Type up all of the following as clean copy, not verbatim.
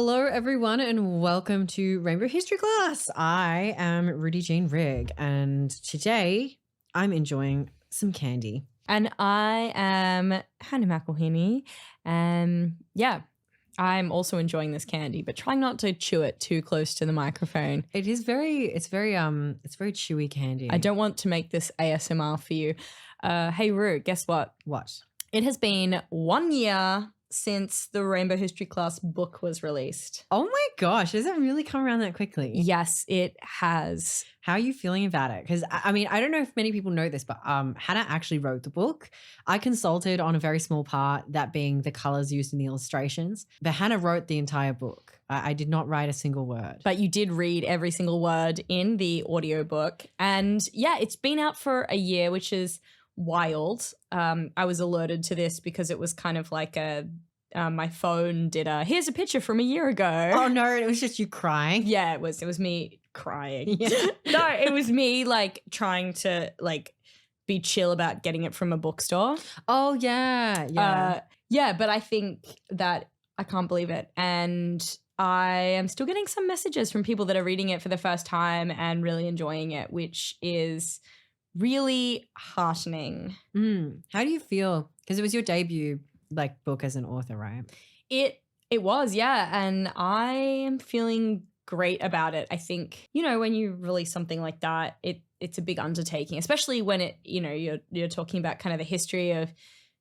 Hello, everyone, and welcome to Rainbow History Class. I am Rudy Jean Rigg, and today I'm enjoying some candy. And I am Hannah McElhinney. And I'm also enjoying this candy, but trying not to chew it too close to the microphone. It's very chewy candy. I don't want to make this ASMR for you. Hey, Ru, guess what? What? It has been 1 year since the Rainbow History Class book was released. Oh my gosh, has it really come around that quickly? Yes, it has. How are you feeling about it? Because I mean, I don't know if many people know this, but Hannah actually wrote the book. I consulted on a very small part, that being the colors used in the illustrations, but Hannah wrote the entire book. I did not write a single word. But you did read every single word in the audiobook. And yeah, it's been out for a year, which is wild. I was alerted to this because it was kind of like my phone did here's a picture from a year ago. Oh no, it was just you crying. Yeah, it was me crying. Yeah. No, it was me like trying to like be chill about getting it from a bookstore. Oh yeah. Yeah, but I think that I can't believe it. And I am still getting some messages from people that are reading it for the first time and really enjoying it, which is really heartening. How do you feel? Because it was your debut book as an author, right? It was, yeah. And I am feeling great about it. I think, when you release something like that, it's a big undertaking, especially when it, you're talking about kind of the history of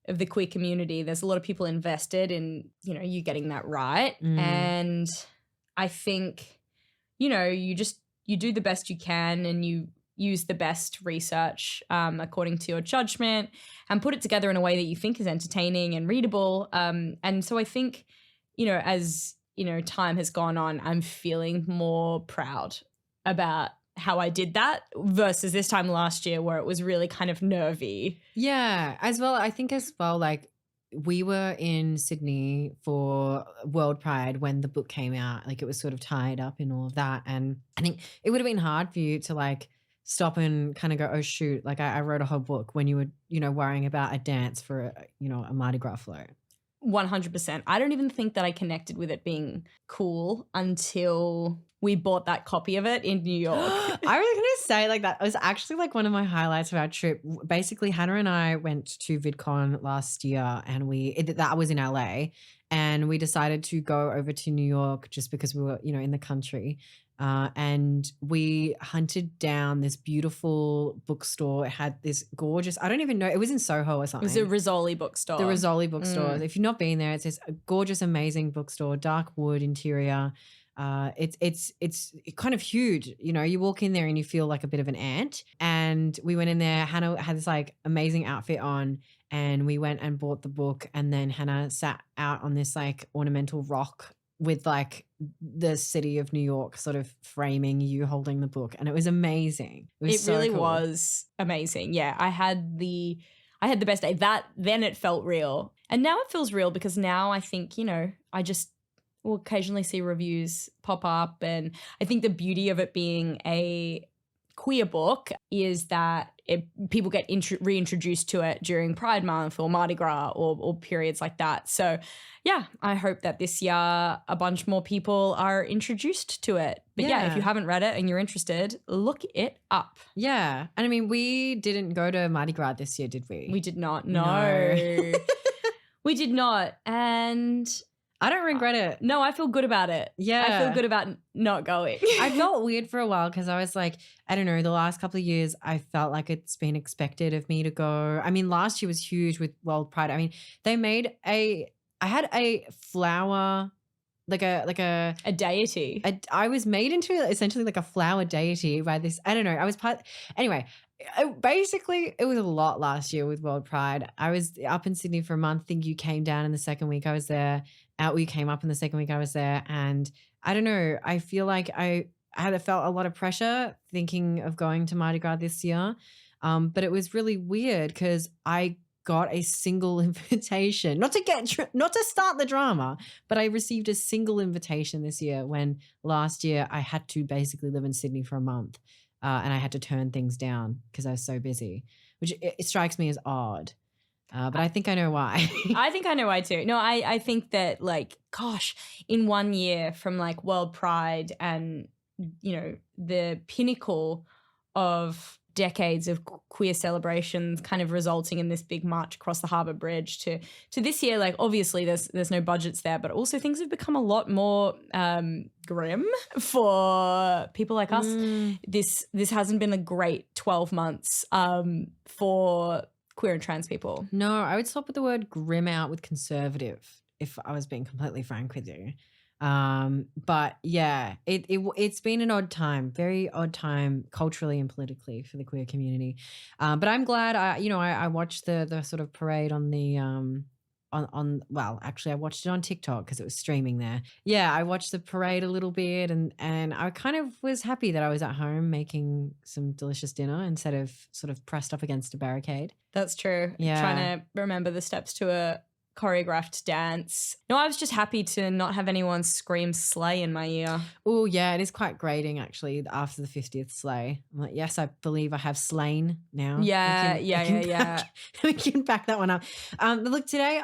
the queer community. There's a lot of people invested in, you getting that right. And I think, you do the best you can and you use the best research according to your judgment and put it together in a way that you think is entertaining and readable. And so I think, as, time has gone on, I'm feeling more proud about how I did that versus this time last year where it was really kind of nervy. Yeah, I think we were in Sydney for World Pride when the book came out. It was sort of tied up in all of that. And I think it would have been hard for you to stop and kind of go, oh shoot, I wrote a whole book when you were, worrying about a dance for, a Mardi Gras float. 100%. I don't even think that I connected with it being cool until we bought that copy of it in New York. I was going to say that was actually one of my highlights of our trip. Basically, Hannah and I went to VidCon last year and that was in LA, and we decided to go over to New York just because we were, in the country. And we hunted down this beautiful bookstore. It had this gorgeous, I don't even know, it was in Soho or something. It was a Rizzoli bookstore. The Rizzoli bookstore. If you've not been there, it's this gorgeous, amazing bookstore, dark wood interior. It's kind of huge. You walk in there and you feel like a bit of an ant. And we went in there. Hannah had this amazing outfit on, and we went and bought the book. And then Hannah sat out on this ornamental rock with the city of New York sort of framing you holding the book, and it was amazing. It really was amazing. Yeah, I had the best day. Then it felt real, and now it feels real because now I think I just will occasionally see reviews pop up, and I think the beauty of it being a queer book is that people get reintroduced to it during Pride Month or Mardi Gras or periods like that. So yeah, I hope that this year a bunch more people are introduced to it. But yeah, if you haven't read it and you're interested, look it up. Yeah. And I mean, we didn't go to Mardi Gras this year, did we? We did not. No. We did not. And I don't regret it. No, I feel good about it. Yeah. I feel good about not going. I felt weird for a while because I was I don't know, the last couple of years I felt like it's been expected of me to go. I mean, last year was huge with World Pride. I mean, I had a flower, a deity. I was made into essentially a flower deity by this, I don't know, I was anyway, basically it was a lot last year with World Pride. I was up in Sydney for a month. I think you came down in the second week I was there. You came up in the second week I was there, and I don't know, I feel like I had felt a lot of pressure thinking of going to Mardi Gras this year, but it was really weird because I got a single invitation, not to start the drama, but I received a single invitation this year when last year I had to basically live in Sydney for a month, and I had to turn things down because I was so busy, which it strikes me as odd. But I think I know why. I think I know why too. No, I think that like, gosh, in 1 year from like World Pride and, you know, the pinnacle of decades of queer celebrations kind of resulting in this big march across the Harbour Bridge to this year, like obviously there's no budgets there, but also things have become a lot more grim for people like us. This hasn't been a great 12 months for queer and trans people. No, I would swap the word grim out with conservative, if I was being completely frank with you. But yeah, it's been an odd time, very odd time culturally and politically for the queer community. But I'm glad I watched the sort of parade on the well, actually I watched it on TikTok because it was streaming there. Yeah, I watched the parade a little bit and I kind of was happy that I was at home making some delicious dinner instead of sort of pressed up against a barricade. That's true. Yeah. Trying to remember the steps to a choreographed dance. No, I was just happy to not have anyone scream slay in my ear. Oh yeah, it is quite grating actually after the 50th slay. I'm like, yes, I believe I have slain now. Yeah. We can back that one up. But look, today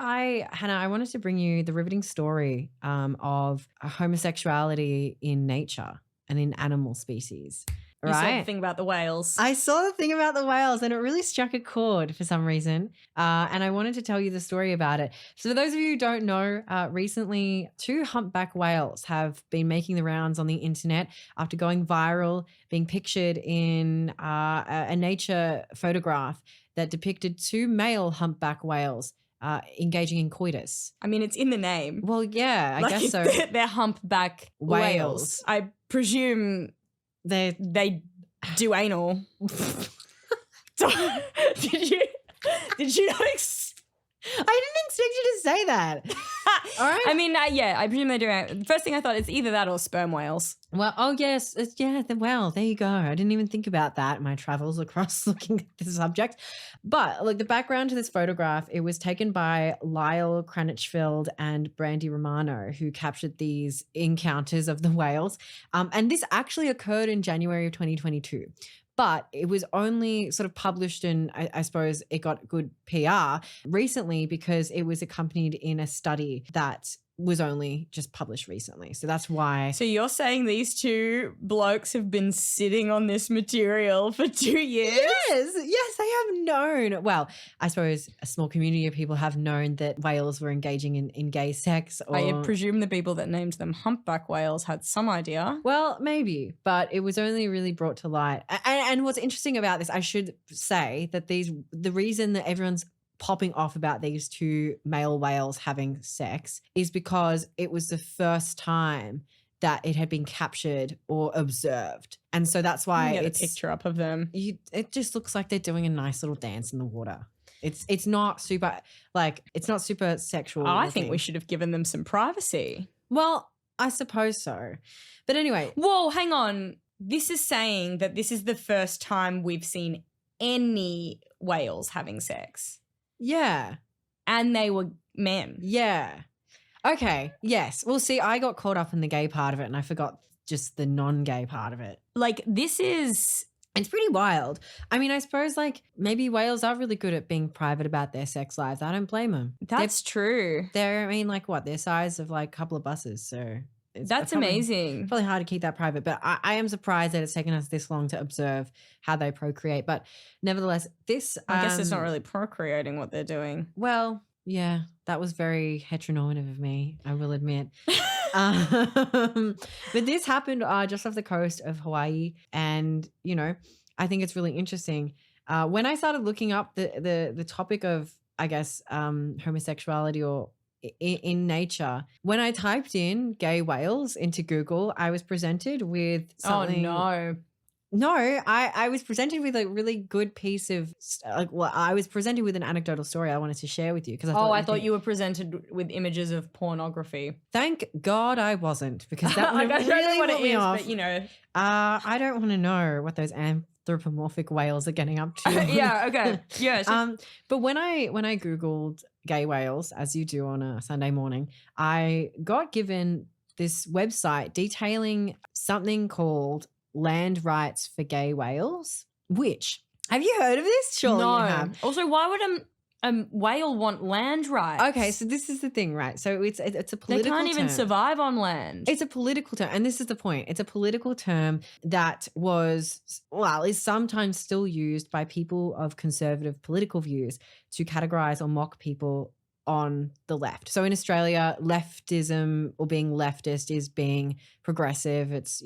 Hannah, I wanted to bring you the riveting story of homosexuality in nature and in animal species. You saw the Right. thing about the whales. I saw the thing about the whales and it really struck a chord for some reason. And I wanted to tell you the story about it. So for those of you who don't know, recently 2 humpback whales have been making the rounds on the internet after going viral, being pictured in a nature photograph that depicted 2 male humpback whales engaging in coitus. I mean, it's in the name. Well, yeah, I guess so. They're humpback whales. I presume they do anal. Did you not I didn't expect you to say that. All right. I mean, yeah, I presume they do. First thing I thought, it's either that or sperm whales. Well, oh yes, well, there you go. I didn't even think about that in my travels across looking at the subject. But like the background to this photograph, it was taken by Lyle Cranitchfield and Brandy Romano, who captured these encounters of the whales. And this actually occurred in January of 2022. But it was only sort of published and I suppose it got good PR recently because it was accompanied in a study that was only just published recently. So that's why. So you're saying these 2 blokes have been sitting on this material for 2 years? Yes, they have known. Well, I suppose a small community of people have known that whales were engaging in gay sex. Or, I presume the people that named them humpback whales had some idea. Well, maybe, but it was only really brought to light. And what's interesting about this, I should say that the reason that everyone's popping off about these 2 male whales having sex is because it was the first time that it had been captured or observed. And so that's why it's a picture up of them. It just looks like they're doing a nice little dance in the water. It's not super sexual. I think we should have given them some privacy. Well, I suppose so. But anyway. Whoa, hang on. This is saying that this is the first time we've seen any whales having sex. Yeah. And they were men. Yeah. Okay. Yes. Well, see, I got caught up in the gay part of it and I forgot just the non-gay part of it. Like, it's pretty wild. I mean, I suppose like maybe whales are really good at being private about their sex lives. I don't blame them. That's true. They're, I mean, like what? They're size of like a couple of buses. So that's amazing. Probably hard to keep that private, but I am surprised that it's taken us this long to observe how they procreate. But nevertheless, I guess it's not really procreating what they're doing. Well, yeah, that was very heteronormative of me, I will admit. But this happened just off the coast of Hawaii, and I think it's really interesting. When I started looking up the topic of, I guess, homosexuality or in nature, when I typed in gay whales into Google, I was presented with something. Oh no, I was presented with a really good piece of I was presented with an anecdotal story I wanted to share with you because I thought you were presented with images of pornography. Thank God I wasn't, because that would have really put me off. But I don't want to know what those anthropomorphic whales are getting up to. Yeah, okay. Yeah. But when I Googled gay whales, as you do on a Sunday morning, I got given this website detailing something called Land Rights for Gay Whales, which, have you heard of this? Surely you have. Also, why would Whale want land rights. Okay, so this is the thing, right? So it's a They political can't even term. survive on land. It's a political term, and this is the point. It's a political term that is sometimes still used by people of conservative political views to categorize or mock people on the left. So in Australia, leftism or being leftist is being progressive. It's,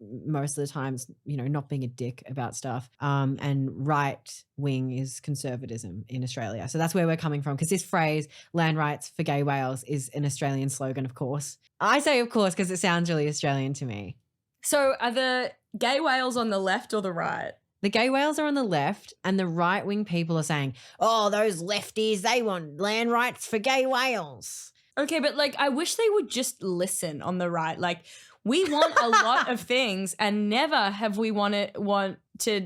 most of the times, not being a dick about stuff. And right wing is conservatism in Australia. So that's where we're coming from, because this phrase, land rights for gay whales, is an Australian slogan, of course. I say of course because it sounds really Australian to me. So are the gay whales on the left or the right? The gay whales are on the left, and the right wing people are saying, oh, those lefties, they want land rights for gay whales. Okay, but I wish they would just listen on the right. We want a lot of things, and never have we wanted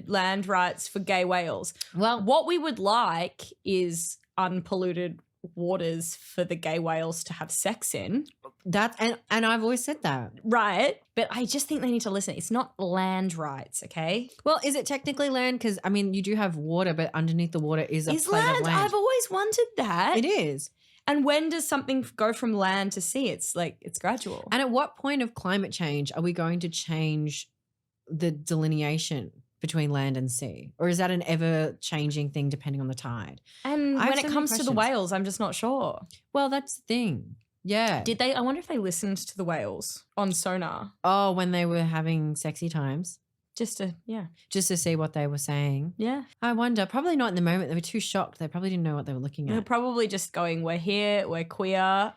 land rights for gay whales. Well, what we would like is unpolluted waters for the gay whales to have sex in. and I've always said that. Right. But I just think they need to listen. It's not land rights, okay? Well, is it technically land? Because, you do have water, but underneath the water is a plate land. of land. I've always wanted that. It is. And when does something go from land to sea? It's gradual. And at what point of climate change are we going to change the delineation between land and sea? Or is that an ever-changing thing depending on the tide? And when it comes to the whales, I'm just not sure. Well, that's the thing. Yeah. I wonder if they listened to the whales on sonar. Oh, when they were having sexy times? Just to see what they were saying. Yeah. I wonder. Probably not in the moment. They were too shocked. They probably didn't know what they were looking at. They're probably just going, we're here, we're queer.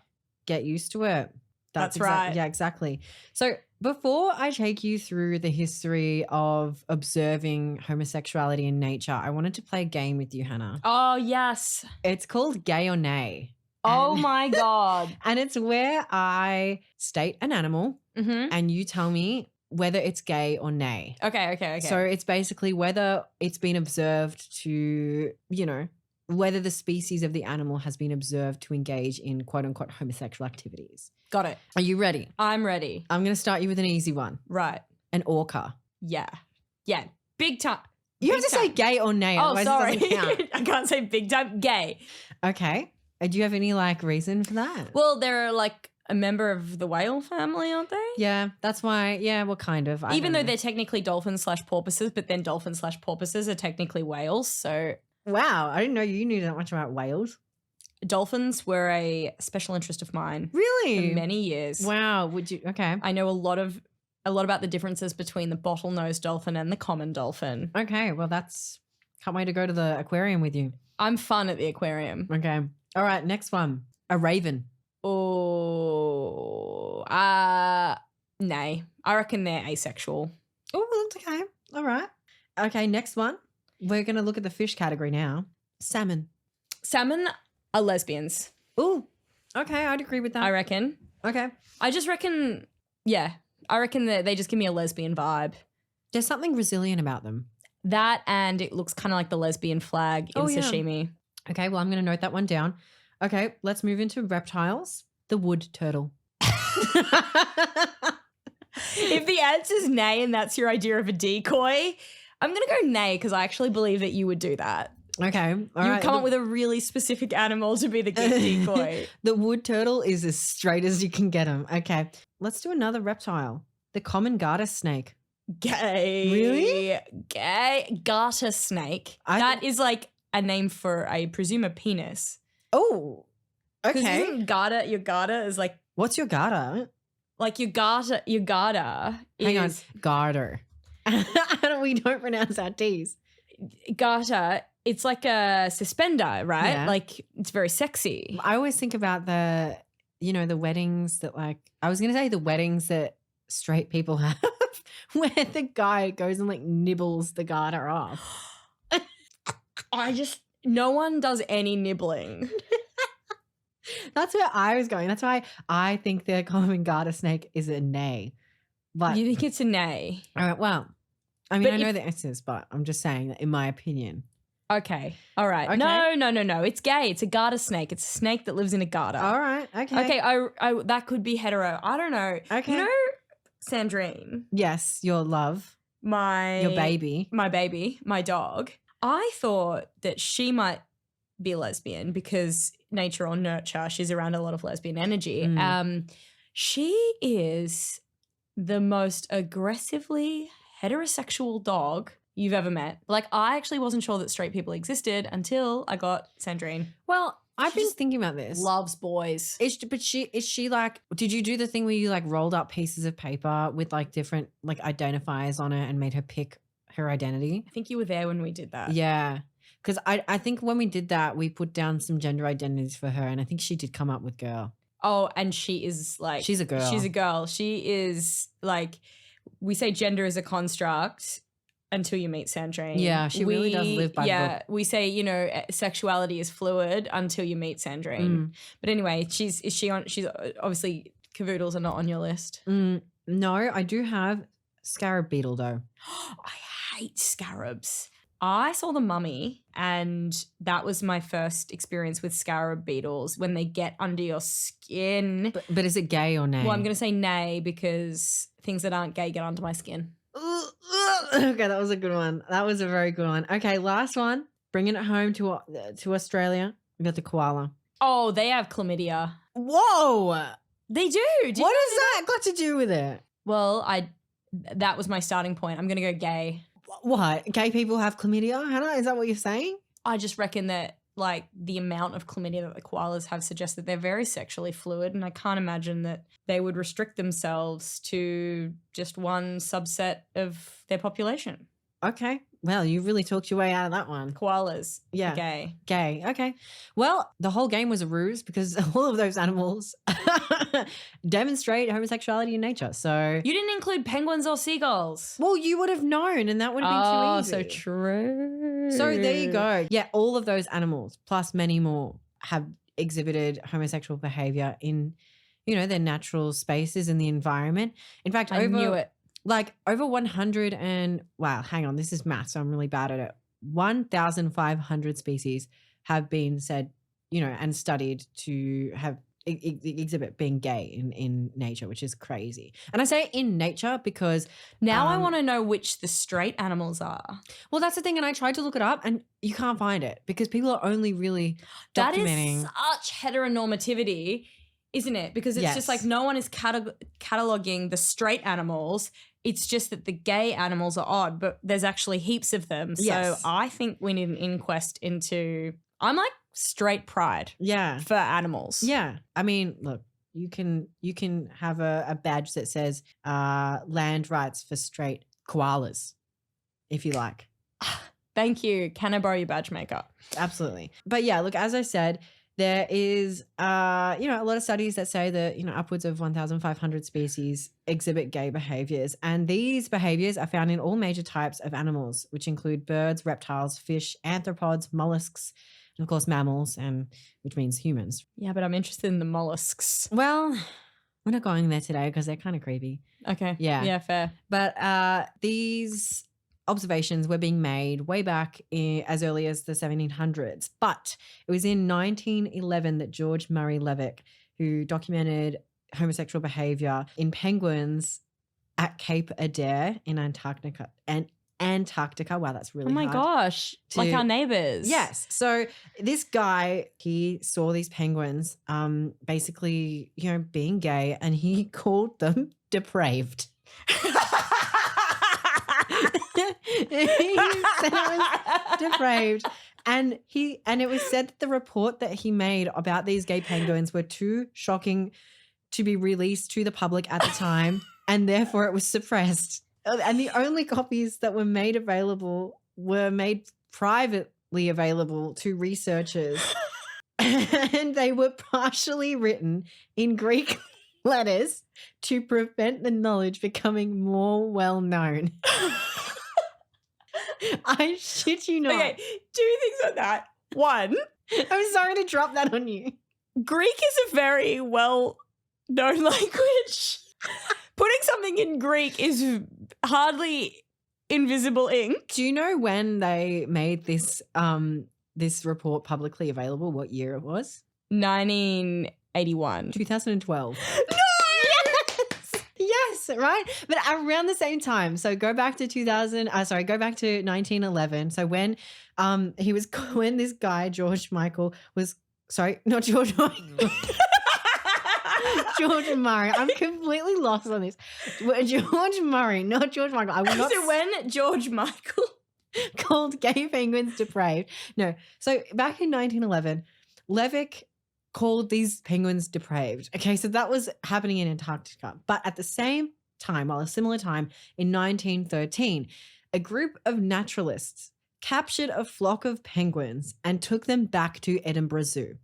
Get used to it. That's right. Yeah, exactly. So before I take you through the history of observing homosexuality in nature, I wanted to play a game with you, Hannah. Oh, yes. It's called Gay or Nay. Oh, my God. And it's where I state an animal and you tell me whether it's gay or nay. Okay. So it's basically whether it's been observed to, whether the species of the animal has been observed to engage in quote unquote homosexual activities. Got it. Are you ready? I'm ready. I'm going to start you with an easy one. Right. An orca. Yeah. Big time. You have to say gay or nay. Oh, sorry. It doesn't count. I can't say big time. Gay. Okay. Do you have any reason for that? Well, they're a member of the whale family, aren't they? Yeah, that's why. Yeah, well, kind of. Even though they're technically dolphins/porpoises, but then dolphins/porpoises are technically whales. So wow, I didn't know you knew that much about whales. Dolphins were a special interest of mine. Really? For many years. Wow. Would you? Okay. I know a lot about the differences between the bottlenose dolphin and the common dolphin. Okay. Well, can't wait to go to the aquarium with you. I'm fun at the aquarium. Okay. All right. Next one. A raven. Oh, nay. I reckon they're asexual. Oh, that's okay. All right. Okay, next one. We're going to look at the fish category now. Salmon. Salmon are lesbians. Oh, okay. I'd agree with that. I reckon. Okay. I just reckon, I reckon that they just give me a lesbian vibe. There's something resilient about them. That, and it looks kind of like the lesbian flag in sashimi. Okay, well, I'm going to note that one down. Okay, let's move into reptiles. The wood turtle. If the answer's nay and that's your idea of a decoy, I'm going to go nay because I actually believe that you would do that. Okay. You would come up with a really specific animal to be the decoy. The wood turtle is as straight as you can get them. Okay, let's do another reptile. The common garter snake. Gay. Really? Gay. Garter snake. That is a name for, I presume, a penis. Oh, okay. Isn't your garter is what's your garter? Your garter Hang on, is garter. We don't pronounce our T's. Garter. It's like a suspender, right? Yeah. It's very sexy. I always think about the weddings that I was going to say the weddings that straight people have where the guy goes and nibbles the garter off. No one does any nibbling. That's where I was going. That's why I think the common garter snake is a nay. But you think it's a nay? All right. Well, I know the answers, but I'm just saying that in my opinion. Okay. All right. Okay. No. It's gay. It's a garter snake. It's a snake that lives in a garter. All right. Okay. Okay. I that could be hetero. I don't know. Okay. You know, Sandrine. Yes, your love. Your baby. My baby. My dog. I thought that she might be lesbian because nature or nurture, she's around a lot of lesbian energy. She is the most aggressively heterosexual dog you've ever met. Like, I actually wasn't sure that straight people existed until I got Sandrine. Well, I've been just thinking about this. Loves boys. Is she like, did you do the thing where you like rolled up pieces of paper with like different like identifiers on it and made her pick her identity? I think you were there when we did that. Yeah. Because I think when we did that, we put down some gender identities for her, and I think she did come up with girl. Oh, and she is like... She's a girl. She's a girl. She is like... We say gender is a construct until you meet Sandrine. Yeah, she really does live by the book. We say, you know, sexuality is fluid until you meet Sandrine. But anyway, she's obviously cavoodles are not on your list. No, I do have scarab beetle though. I hate scarabs. I saw The Mummy, and that was my first experience with scarab beetles when they get under your skin. But is it gay or nay? Well, I'm going to say nay because things that aren't gay get under my skin. Okay, that was a good one. That was a very good one. Okay, last one. Bringing it home to Australia. We got the koala. Oh, they have chlamydia. Whoa! They do. What has that got to do with it? Well, that was my starting point. I'm going to go gay. What? Gay people have chlamydia, Hannah? Is that what you're saying? I just reckon that like the amount of chlamydia that the koalas have suggests that they're very sexually fluid, and I can't imagine that they would restrict themselves to just one subset of their population. Okay. Well, you really talked your way out of that one. Koalas. Yeah. Gay. Gay. Okay. Well, the whole game was a ruse because all of those animals demonstrate homosexuality in nature. So you didn't include penguins or seagulls. Well, you would have known, and that would have been too easy. Oh, so true. So there you go. Yeah, all of those animals, plus many more, have exhibited homosexual behavior in, you know, their natural spaces in the environment. In fact, I knew it. Like over 100 and, wow, hang on, this is math, so I'm really bad at it. 1,500 species have been said, you know, and studied to have exhibit being gay in nature, which is crazy. And I say in nature because now I want to know which the straight animals are. Well, that's the thing, and I tried to look it up and you can't find it because people are only really documenting. That is such heteronormativity, isn't it? Because it's just like no one is cataloging the straight animals. It's just that the gay animals are odd, but there's actually heaps of them. So I think we need an inquest into, I'm like straight pride. Yeah. For animals. Yeah. I mean, look, you can have a badge that says land rights for straight koalas if you like. Thank you. Can I borrow your badge maker? Absolutely. But yeah, look, as I said, there is, you know, a lot of studies that say that, you know, upwards of 1,500 species exhibit gay behaviors. And these behaviors are found in all major types of animals, which include birds, reptiles, fish, arthropods, mollusks, and of course mammals, and which means humans. Yeah, but I'm interested in the mollusks. Well, we're not going there today because they're kind of creepy. Okay. Yeah. Yeah, fair. But these observations were being made way back as early as the 1700s. But it was in 1911 that George Murray Levick, who documented homosexual behavior in penguins at Cape Adare in Antarctica. Wow, that's really hard. Oh my gosh. Like our neighbors. Yes. So this guy, he saw these penguins basically, you know, being gay, and he called them depraved. He said it was depraved, and it was said that the report that he made about these gay penguins were too shocking to be released to the public at the time, and therefore it was suppressed. And the only copies that were made available were made privately available to researchers, and they were partially written in Greek letters to prevent the knowledge becoming more well known. I shit you not. Okay, 2 things on that. One, I'm sorry to drop that on you. Greek is a very well-known language. Putting something in Greek is hardly invisible ink. Do you know when they made this this report publicly available? What year it was? 1981. 2012. No! Yes. right? But around the same time, so go back to 1911. So when when this guy George Michael was, sorry, not George Michael. George Murray. I'm completely lost on this. George Murray, not George Michael. I will not So when George Michael called gay penguins depraved. No. So back in 1911, Levick called these penguins depraved. Okay, so that was happening in Antarctica. But at the same time, a similar time, in 1913, a group of naturalists captured a flock of penguins and took them back to Edinburgh Zoo.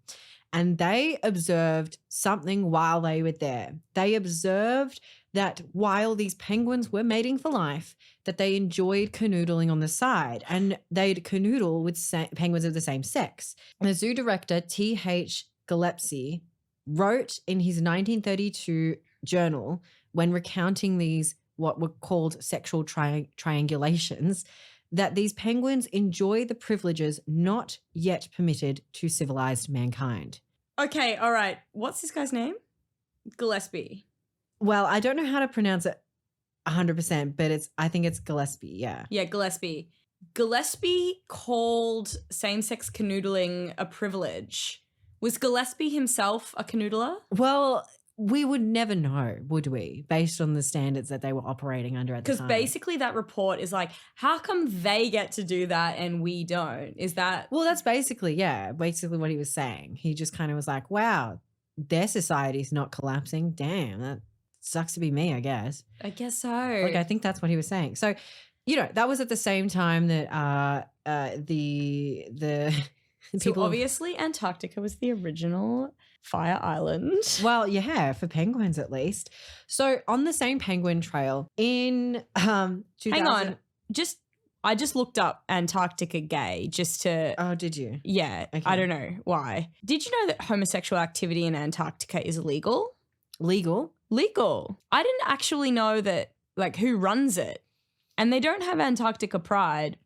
And they observed something while they were there. They observed that while these penguins were mating for life, that they enjoyed canoodling on the side, and they'd canoodle with penguins of the same sex. And the zoo director, T.H. Gillespie, wrote in his 1932 journal, when recounting these what were called sexual triangulations, that these penguins enjoy the privileges not yet permitted to civilized mankind. Okay, all right. What's this guy's name? Gillespie. Well, I don't know how to pronounce it 100%, but I think it's Gillespie, yeah. Yeah, Gillespie. Gillespie called same-sex canoodling a privilege. Was Gillespie himself a canoodler? Well, we would never know, would we, based on the standards that they were operating under at the time? Because basically that report is like, how come they get to do that and we don't? Is that... Well, that's basically what he was saying. He just kind of was like, wow, their society's not collapsing. Damn, that sucks to be me, I guess. I guess so. Like, I think that's what he was saying. So, that was at the same time that the So people obviously Antarctica was the original fire island. Well, yeah, for penguins at least. So on the same penguin trail in 2000. Hang on. I just looked up Antarctica gay just to... Oh, did you? Yeah. Okay. I don't know why. Did you know that homosexual activity in Antarctica is illegal? Legal? Legal. I didn't actually know that, like, who runs it. And they don't have Antarctica Pride.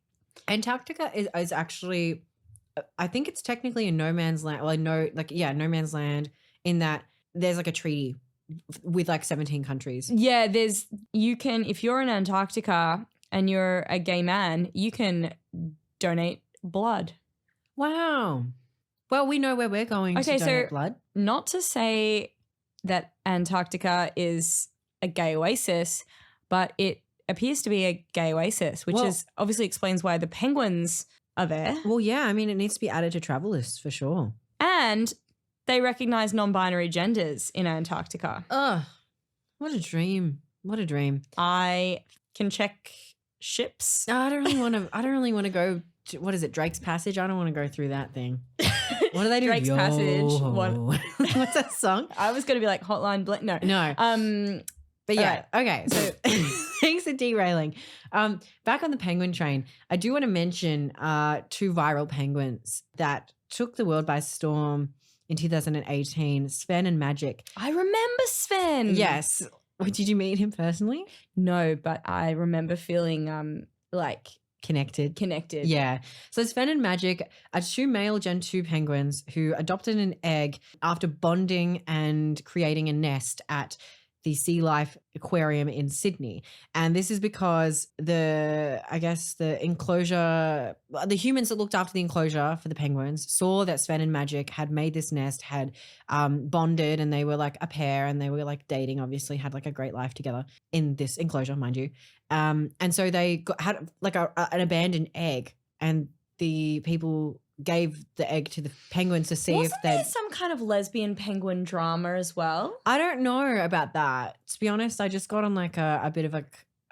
Antarctica is actually... I think it's technically a no man's land. Well, no man's land in that there's like a treaty with like 17 countries. Yeah, if you're in Antarctica and you're a gay man, you can donate blood. Wow. Well, we know where we're going to donate blood. Not to say that Antarctica is a gay oasis, but it appears to be a gay oasis, which obviously explains why the penguins are there. Well, yeah, I mean, it needs to be added to travel lists for sure. And they recognize non-binary genders in Antarctica. Oh, what a dream. What a dream. I can check ships. No, I don't really want to go to, what is it, Drake's Passage? I don't want to go through that thing. What do they do? Drake's Passage. What's that song? I was going to be like Hotline Bling. No. But yeah, right. Okay. So thanks for derailing. Back on the penguin train, I do want to mention two viral penguins that took the world by storm in 2018, Sven and Magic. I remember Sven. Yes. Did you meet him personally? No, but I remember feeling like connected. Yeah. So Sven and Magic are two male Gen 2 penguins who adopted an egg after bonding and creating a nest at the Sea Life Aquarium in Sydney. And this is because the enclosure, the humans that looked after the enclosure for the penguins saw that Sven and Magic had made this nest, had bonded, and they were like a pair and they were like dating, obviously had like a great life together in this enclosure, mind you. And so they had like an abandoned egg, and the people gave the egg to the penguins to see if they... Wasn't there some kind of lesbian penguin drama as well? I don't know about that. To be honest, I just got on like a bit of a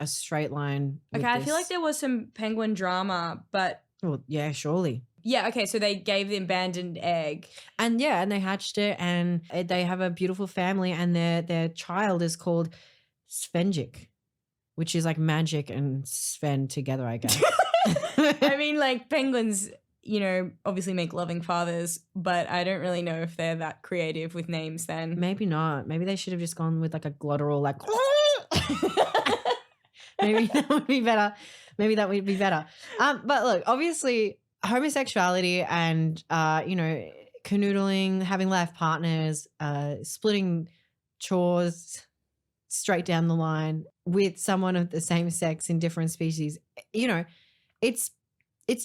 straight line. Okay, I feel like there was some penguin drama, but... Well, yeah, surely. Yeah, okay, so they gave the abandoned egg. And yeah, and they hatched it, and they have a beautiful family, and their child is called Svenjic, which is like magic and Sven together, I guess. I mean, like penguins... obviously make loving fathers, but I don't really know if they're that creative with names then. Maybe not. Maybe they should have just gone with like a glottal, like... Maybe that would be better. But look, obviously homosexuality and, canoodling, having life partners, splitting chores, straight down the line with someone of the same sex in different species, you know, it's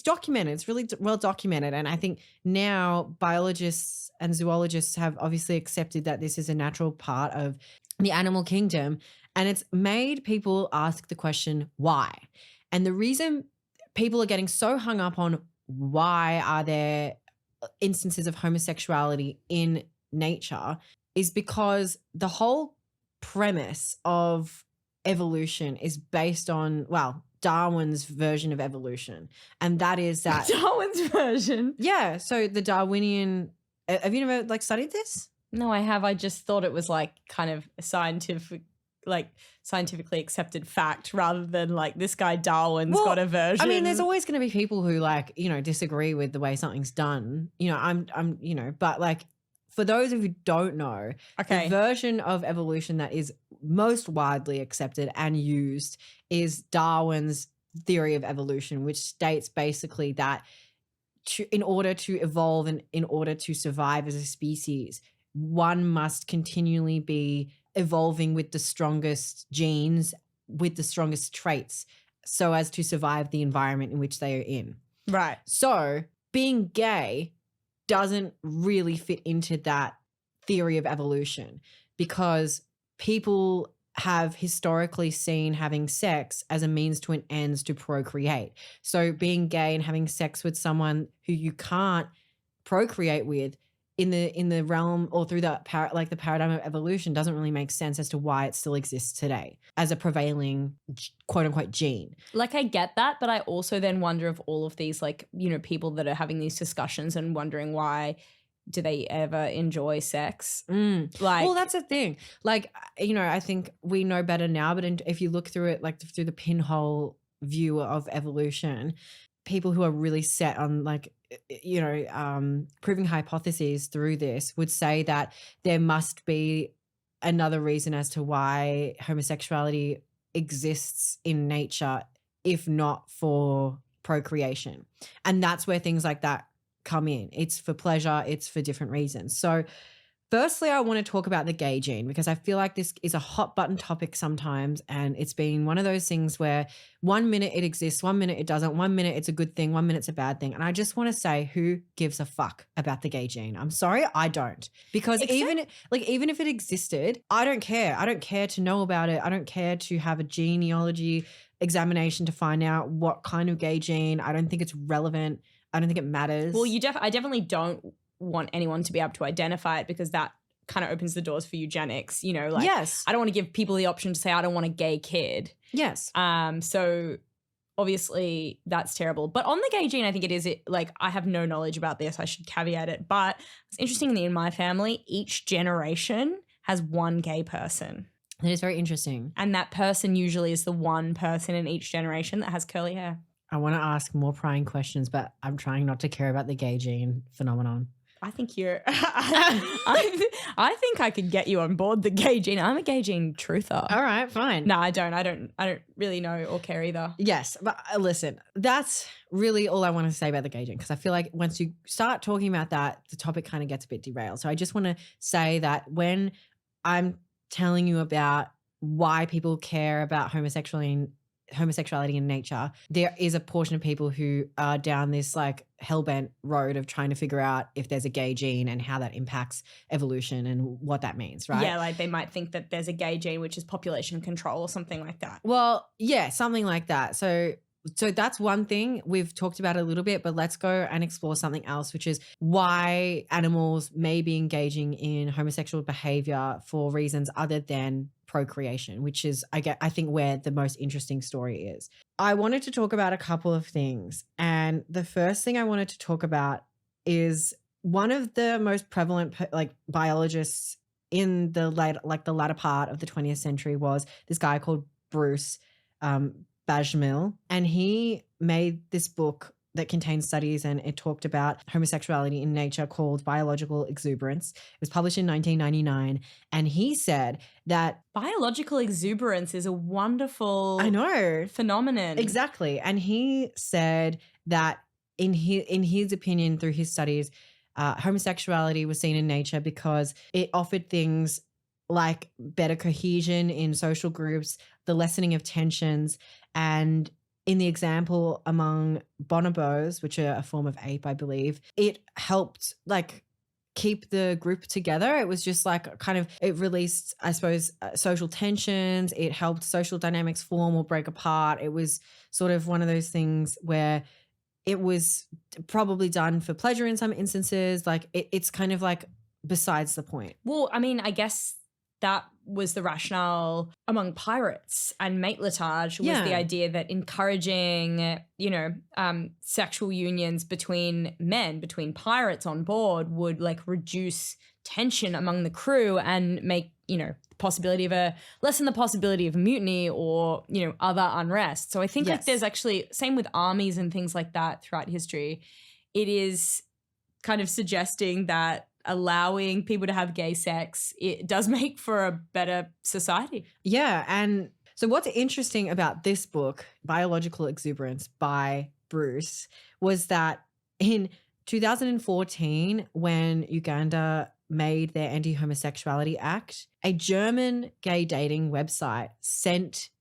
documented. It's really well documented. And I think now biologists and zoologists have obviously accepted that this is a natural part of the animal kingdom. And it's made people ask the question, why? And the reason people are getting so hung up on why are there instances of homosexuality in nature is because the whole premise of evolution is based on, well, Darwin's version of evolution. And that is that Darwin's version. yeah, so the Darwinian, have you never like studied this? No, I have. I just thought it was like kind of a scientifically accepted fact rather than like this guy Darwin's got a version. I mean, there's always going to be people who like, you know, disagree with the way something's done. You know, I'm, you know, but like for those who don't know, okay, the version of evolution that is most widely accepted and used is Darwin's theory of evolution, which states basically that in order to evolve and in order to survive as a species, one must continually be evolving with the strongest genes, with the strongest traits, so as to survive the environment in which they are in. Right. So being gay doesn't really fit into that theory of evolution because people have historically seen having sex as a means to an end to procreate. So being gay and having sex with someone who you can't procreate with in the realm or through the paradigm of evolution doesn't really make sense as to why it still exists today as a prevailing quote unquote gene. Like I get that, but I also then wonder if all of these like, you know, people that are having these discussions and wondering why do they ever enjoy sex? Like, well, that's the thing. Like, you know, I think we know better now, but if you look through it, like through the pinhole view of evolution, people who are really set on like, you know, proving hypotheses through this would say that there must be another reason as to why homosexuality exists in nature, if not for procreation. And that's where things like that come in. It's for pleasure. It's for different reasons. So firstly, I want to talk about the gay gene because I feel like this is a hot button topic sometimes. And it's been one of those things where 1 minute it exists, 1 minute it doesn't, 1 minute it's a good thing, 1 minute it's a bad thing. And I just want to say, who gives a fuck about the gay gene? I'm sorry, I don't. Because even if it existed, I don't care. I don't care to know about it. I don't care to have a genealogy examination to find out what kind of gay gene. I don't think it's relevant. I don't think it matters. Well, I definitely don't want anyone to be able to identify it because that kind of opens the doors for eugenics, you know, like yes. I don't want to give people the option to say I don't want a gay kid. Yes. So obviously that's terrible. But on the gay gene, I think like I have no knowledge about this. I should caveat it. But it's interesting that in my family, each generation has one gay person. That is very interesting. And that person usually is the one person in each generation that has curly hair. I want to ask more prying questions, but I'm trying not to care about the gay gene phenomenon. I think you're I think I could get you on board the gay gene. I'm a gay gene truther. All right, fine. No, I don't really know or care either. Yes, but listen, that's really all I want to say about the gay gene because I feel like once you start talking about that, the topic kind of gets a bit derailed. So I just want to say that when I'm telling you about why people care about homosexuality in nature, there is a portion of people who are down this like hellbent road of trying to figure out if there's a gay gene and how that impacts evolution and what that means, right? Yeah, like they might think that there's a gay gene which is population control or something like that. Well, yeah, something like that. So that's one thing we've talked about a little bit, but let's go and explore something else, which is why animals may be engaging in homosexual behavior for reasons other than procreation, which is, I think, where the most interesting story is. I wanted to talk about a couple of things. And the first thing I wanted to talk about is one of the most prevalent biologists in the latter part of the 20th century was this guy called Bruce Bajmil, and he made this book that contains studies and it talked about homosexuality in nature called Biological Exuberance. It was published in 1999, and he said that biological exuberance is a wonderful phenomenon. Exactly. And he said that in his opinion, through his studies, homosexuality was seen in nature because it offered things like better cohesion in social groups, the lessening of tensions, and in the example among bonobos, which are a form of ape, I believe, it helped like keep the group together. It was just like kind of, it released, I suppose, social tensions. It helped social dynamics form or break apart. It was sort of one of those things where it was probably done for pleasure in some instances. Like it's kind of like besides the point. Well, I mean, I guess that was the rationale among pirates, and matelotage was the idea that encouraging, sexual unions between men, between pirates on board would like reduce tension among the crew and make, lessen the possibility of mutiny or, other unrest. So I think like there's actually, same with armies and things like that throughout history, it is kind of suggesting that allowing people to have gay sex, it does make for a better society. Yeah. And so what's interesting about this book, Biological Exuberance by Bruce, was that in 2014, when Uganda made their Anti-Homosexuality Act, a German gay dating website sent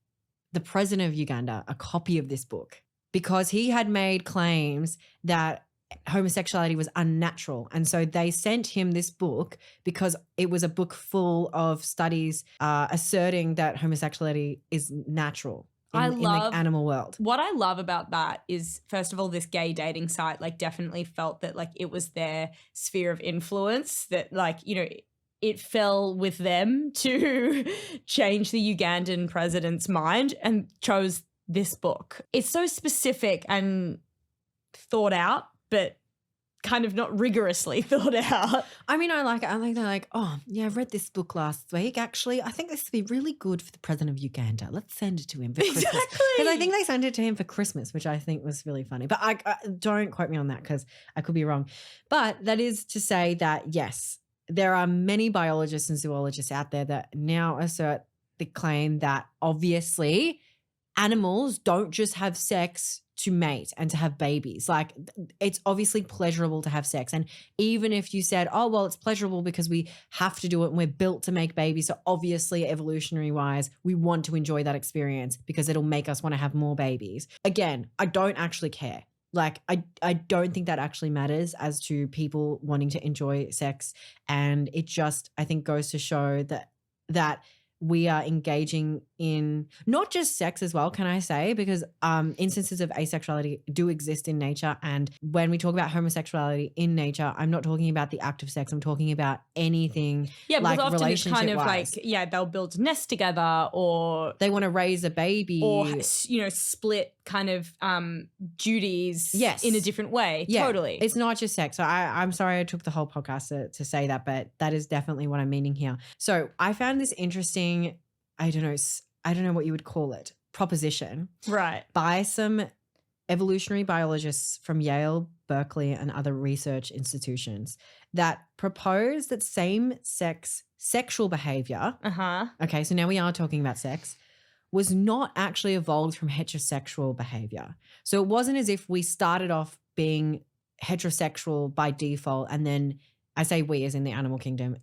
the president of Uganda a copy of this book because he had made claims that homosexuality was unnatural. And so they sent him this book because it was a book full of studies asserting that homosexuality is natural in the animal world. What I love about that is, first of all, this gay dating site like definitely felt that like it was their sphere of influence, that like, it fell with them to change the Ugandan president's mind and chose this book. It's so specific and thought out, but kind of not rigorously thought out. I mean, I like it. I like they're like, oh, yeah, I read this book last week. Actually, I think this would be really good for the president of Uganda. Let's send it to him for Christmas. Because I think they sent it to him for Christmas, which I think was really funny. But I don't quote me on that because I could be wrong. But that is to say that, yes, there are many biologists and zoologists out there that now assert the claim that obviously animals don't just have sex to mate and to have babies. Like it's obviously pleasurable to have sex. And even if you said, oh, well, it's pleasurable because we have to do it and we're built to make babies. So obviously evolutionary wise, we want to enjoy that experience because it'll make us want to have more babies. Again, I don't actually care. Like I don't think that actually matters as to people wanting to enjoy sex. And it just, I think, goes to show that we are engaging in not just sex as well, can I say, because instances of asexuality do exist in nature. And when we talk about homosexuality in nature, I'm not talking about the act of sex. I'm talking about anything. Yeah, because like often it's kind of like, they'll build a nest together, or they want to raise a baby, or, split kind of duties in a different way. Yeah, totally. It's not just sex. So I'm sorry I took the whole podcast to say that, but that is definitely what I'm meaning here. So I found this interesting, I don't know what you would call it, proposition. Right. By some evolutionary biologists from Yale, Berkeley, and other research institutions that propose that same-sex sexual behavior, okay, so now we are talking about sex, was not actually evolved from heterosexual behavior. So it wasn't as if we started off being heterosexual by default and then, I say we as in the animal kingdom,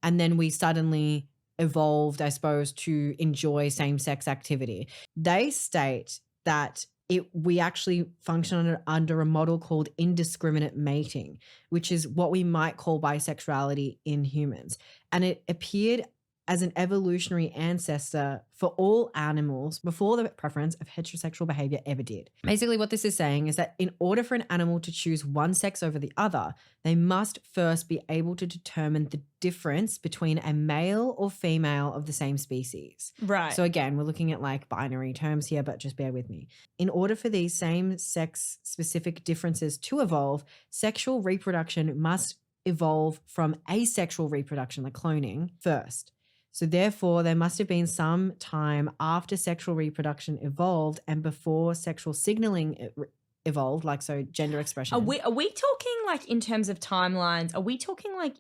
and then we suddenly evolved, I suppose, to enjoy same-sex activity. They state that we actually function under a model called indiscriminate mating, which is what we might call bisexuality in humans. And it appeared as an evolutionary ancestor for all animals before the preference of heterosexual behavior ever did. Basically, what this is saying is that in order for an animal to choose one sex over the other, they must first be able to determine the difference between a male or female of the same species. Right. So again, we're looking at like binary terms here, but just bear with me. In order for these same sex specific differences to evolve, sexual reproduction must evolve from asexual reproduction, like cloning, first. So therefore, there must have been some time after sexual reproduction evolved and before sexual signaling evolved, like so gender expression. Are we talking like in terms of timelines? Are we talking like,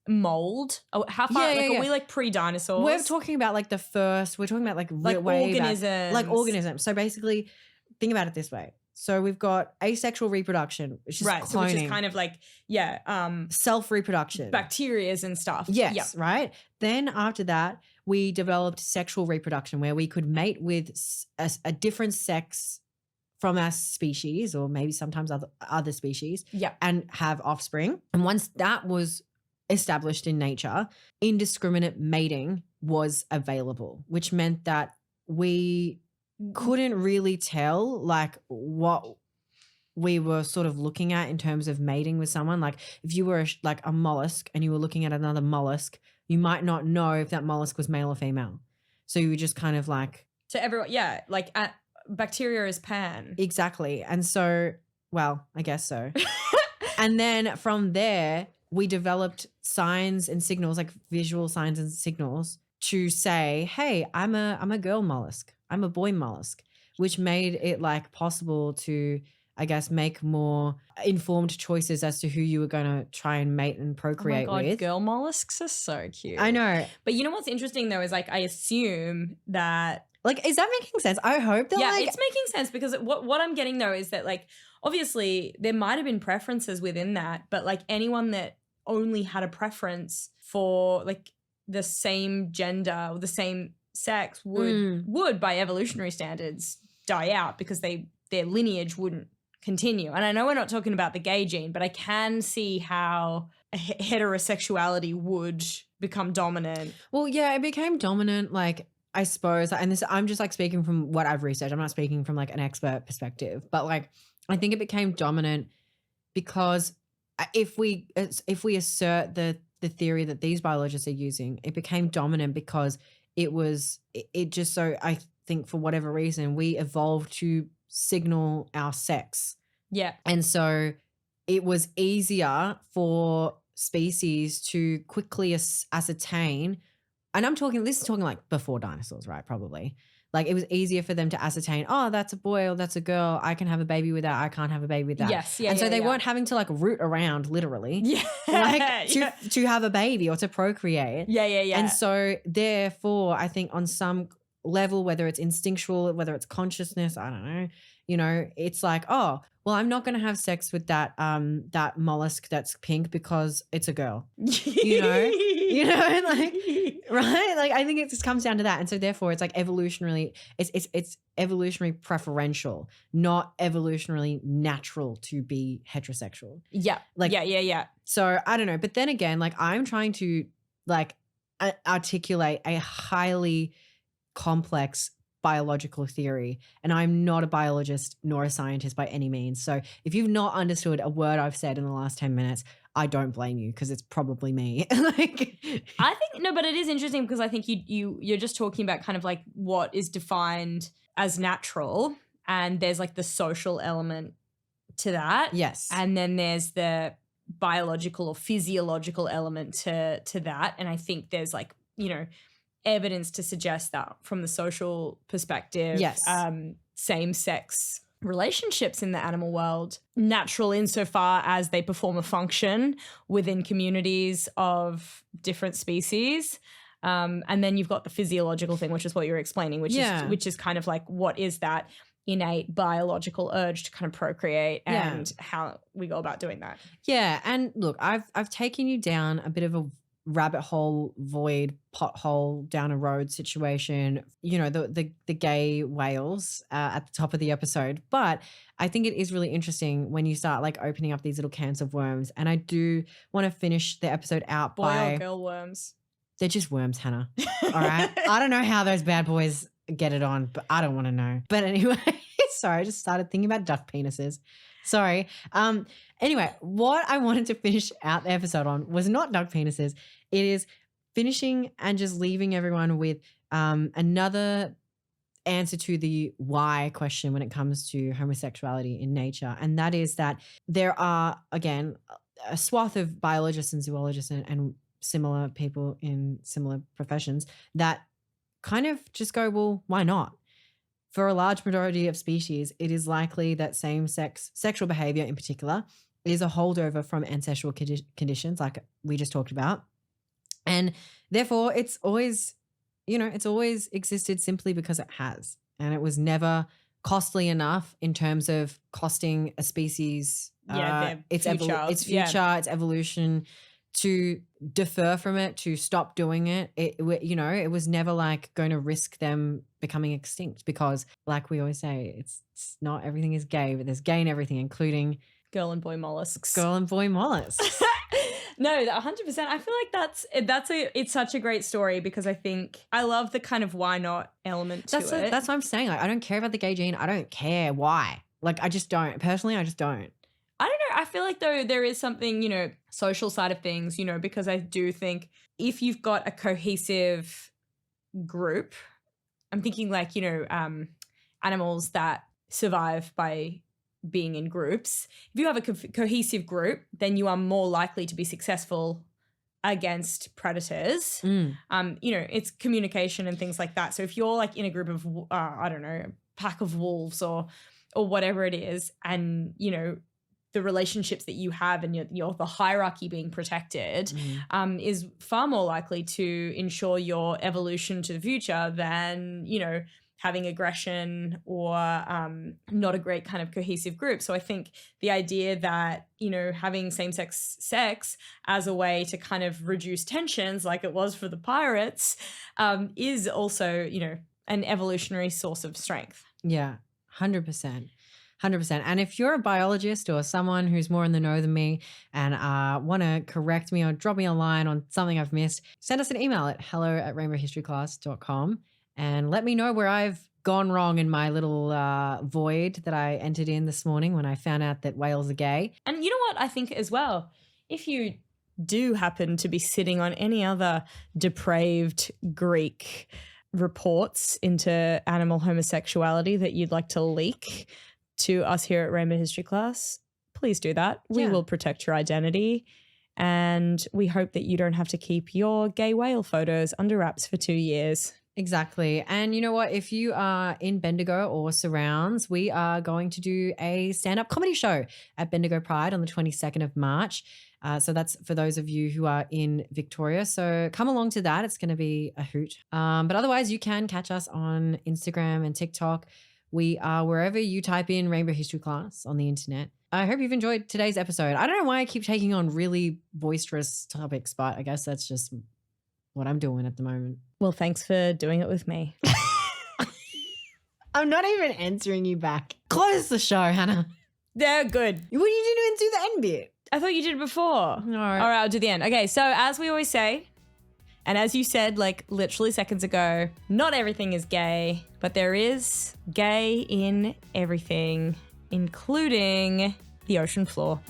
mold? How far? Are we like pre-dinosaurs? We're talking about like the first. We're talking about like way organisms. back, like organisms. So basically, think about it this way. So we've got asexual reproduction, which is right. cloning. So which is kind of like, self-reproduction. bacterias and stuff. Yes, Yep. right? Then after that, we developed sexual reproduction where we could mate with a different sex from our species, or maybe sometimes other species, Yep. and have offspring. And once that was established in nature, indiscriminate mating was available, which meant that we couldn't really tell like what we were sort of looking at in terms of mating with someone. Like if you were like a mollusk and you were looking at another mollusk, you might not know if that mollusk was male or female. So you were just kind of like, To everyone, yeah, like bacteria is pan. exactly. And so, well, I guess so. And then from there, we developed signs and signals, like visual signs and signals, to say, hey, I'm a girl mollusk, I'm a boy mollusk, which made it like possible to, I guess, make more informed choices as to who you were going to try and mate and procreate oh my God, with. girl mollusks are so cute. I know. But you know what's interesting though is like I assume that Like, is that making sense? I hope that it's making sense because what I'm getting though is that like obviously there might have been preferences within that, but like anyone that only had a preference for like the same gender or the same sex would by evolutionary standards die out because their lineage wouldn't continue. And I know we're not talking about the gay gene, but I can see how heterosexuality would become dominant. Well, yeah, it became dominant, like, I suppose, and this, I'm just like speaking from what I've researched. I'm not speaking from like an expert perspective, but like, I think it became dominant because if we assert the theory that these biologists are using, it became dominant because it just so, I think for whatever reason, we evolved to signal our sex. Yeah. And so it was easier for species to quickly ascertain, and this is talking like before dinosaurs, right? Probably. Like it was easier for them to ascertain, oh, that's a boy or that's a girl. I can have a baby with that. I can't have a baby with that. Yes. Yeah. And so they weren't having to like root around literally. Yeah. Like to have a baby or to procreate. Yeah. And so therefore, I think on some level, whether it's instinctual, whether it's consciousness, I don't know, it's like, oh, well, I'm not going to have sex with that mollusk that's pink because it's a girl, like, right? Like, I think it just comes down to that. And so therefore it's like evolutionarily, it's evolutionary preferential, not evolutionarily natural to be heterosexual. Yeah. Like, yeah. So I don't know. But then again, like I'm trying to like articulate a highly complex biological theory, and I'm not a biologist nor a scientist by any means. So if you've not understood a word I've said in the last 10 minutes, I don't blame you because it's probably me. Like, I think no, but it is interesting because I think you're just talking about kind of like what is defined as natural, and there's like the social element to that. Yes. And then there's the biological or physiological element to that. And I think there's like, evidence to suggest that from the social perspective, yes, same-sex relationships in the animal world, natural insofar as they perform a function within communities of different species. And then you've got the physiological thing, which is what you're explaining, which is kind of like what is that innate biological urge to kind of procreate and how we go about doing that. Yeah. And look, I've taken you down a bit of a rabbit hole, void, pothole down a road situation, the gay whales at the top of the episode. But I think it is really interesting when you start like opening up these little cans of worms. And I do want to finish the episode out by or girl worms. They're just worms, Hannah. All right. I don't know how those bad boys get it on, but I don't want to know. But anyway, sorry, I just started thinking about duck penises. Sorry. Anyway, what I wanted to finish out the episode on was not duck penises. It is finishing and just leaving everyone with another answer to the why question when it comes to homosexuality in nature. And that is that there are, again, a swath of biologists and zoologists and similar people in similar professions that kind of just go, well, why not? For a large majority of species, it is likely that same-sex sexual behavior in particular is a holdover from ancestral conditions like we just talked about. And therefore, it's always existed simply because it has. And it was never costly enough in terms of costing a species their its future. its future, its evolution, to defer from it, to stop doing it. It was never like going to risk them becoming extinct, because like we always say, it's not everything is gay, but there's gay in everything, including Girl and boy mollusks. girl and boy mollusks. No, 100%. I feel like it's such a great story, because I think I love the kind of why not element to it. That's what I'm saying. Like, I don't care about the gay gene. I don't care why. Like, I just don't. Personally, I just don't. I don't know. I feel like, though, there is something, social side of things, because I do think if you've got a cohesive group, I'm thinking like, animals that survive by being in groups. If you have a cohesive group, then you are more likely to be successful against predators. It's communication and things like that. So if you're like in a group of, I don't know, a pack of wolves or whatever it is, and, the relationships that you have and the hierarchy being protected is far more likely to ensure your evolution to the future than, having aggression or not a great kind of cohesive group. So I think the idea that, having same-sex sex as a way to kind of reduce tensions like it was for the pirates is also, an evolutionary source of strength. Yeah, 100%. 100%. And if you're a biologist or someone who's more in the know than me and want to correct me or drop me a line on something I've missed, send us an email at hello@rainbowhistoryclass.com and let me know where I've gone wrong in my little void that I entered in this morning when I found out that whales are gay. And you know what I think as well? If you do happen to be sitting on any other depraved Greek reports into animal homosexuality that you'd like to leak to us here at Rainbow History Class, please do that. We will protect your identity, and we hope that you don't have to keep your gay whale photos under wraps for 2 years. Exactly. And you know what? If you are in Bendigo or surrounds, we are going to do a stand-up comedy show at Bendigo Pride on the 22nd of March. So that's for those of you who are in Victoria. So come along to that. It's going to be a hoot. But otherwise, you can catch us on Instagram and TikTok. We are wherever you type in Rainbow History Class on the internet. I hope you've enjoyed today's episode. I don't know why I keep taking on really boisterous topics, but I guess that's just what I'm doing at the moment. Well, thanks for doing it with me. I'm not even answering you back. Close the show, Hannah. They're good. What are you doing to do the end bit? I thought you did it before. No. All right, I'll do the end. Okay, so as we always say, and as you said, like literally seconds ago, not everything is gay, but there is gay in everything, including the ocean floor.